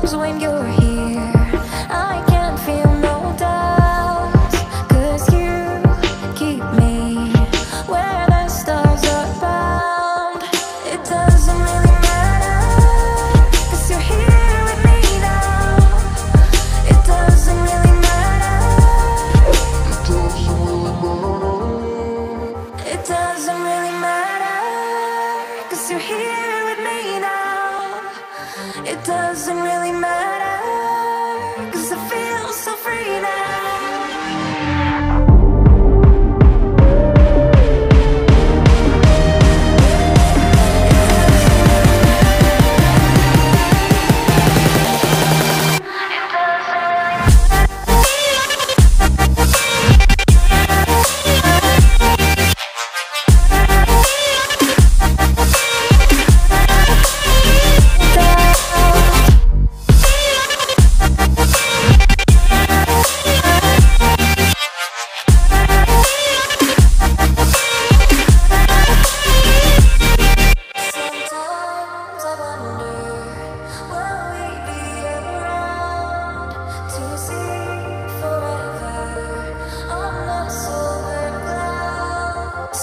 Sometimes when you're here, I can't feel no doubt, 'cause you keep me where the stars are bound. It doesn't really matter, 'cause you're here with me now. It doesn't really matter. It doesn't really matter, 'cause you're here with me now. It doesn't really matter, 'cause I feel so free now.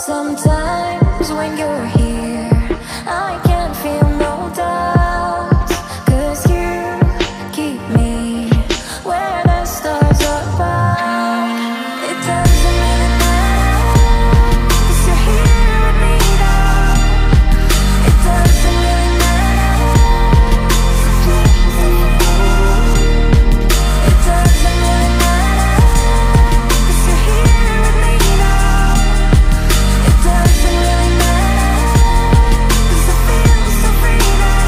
Sometimes when you're here, I can't feel no doubt, 'cause you keep me where the stars are bound. It doesn't really matter, 'cause you're here with me now. It doesn't really matter. It doesn't really matter, 'cause you're here with me now. It doesn't really matter, 'cause I feel so free now.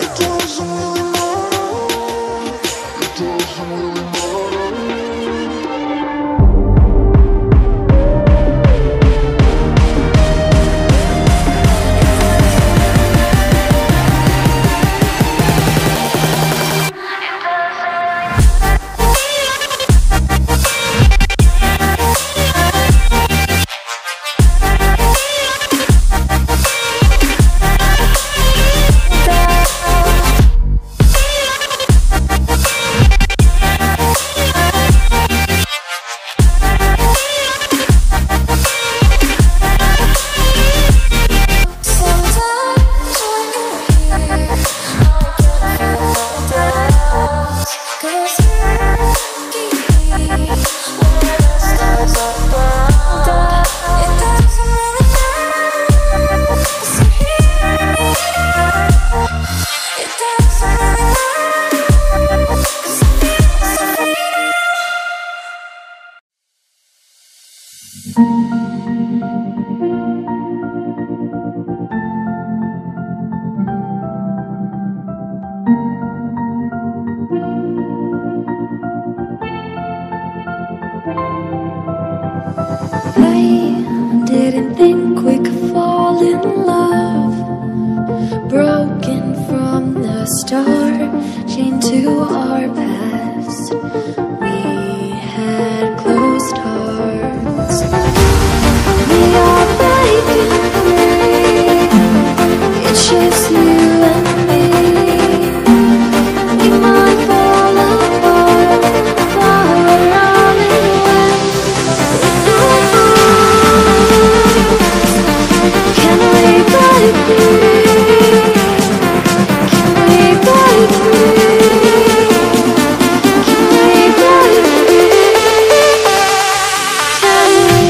It doesn't really matter. It doesn't really matter. I didn't think we could fall in love, broken from the start, chained to our past. We had closed hearts. We are breaking free. It's just you and me. We might fall apart, but all in one. Can we break free? Can we break free? Can we break free? Can we?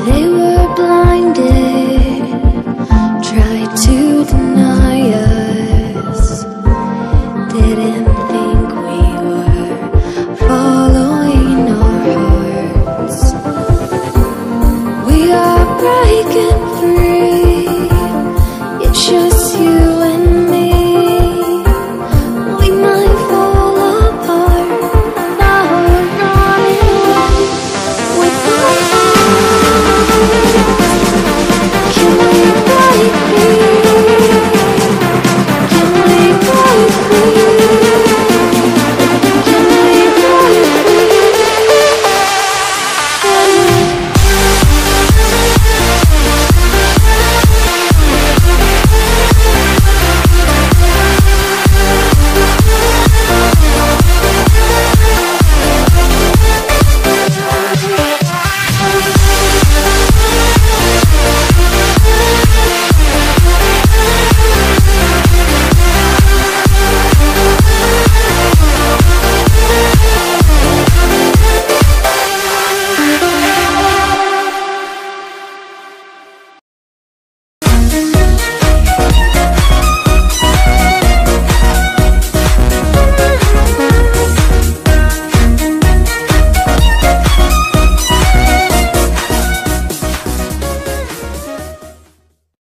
They were blind. tonight.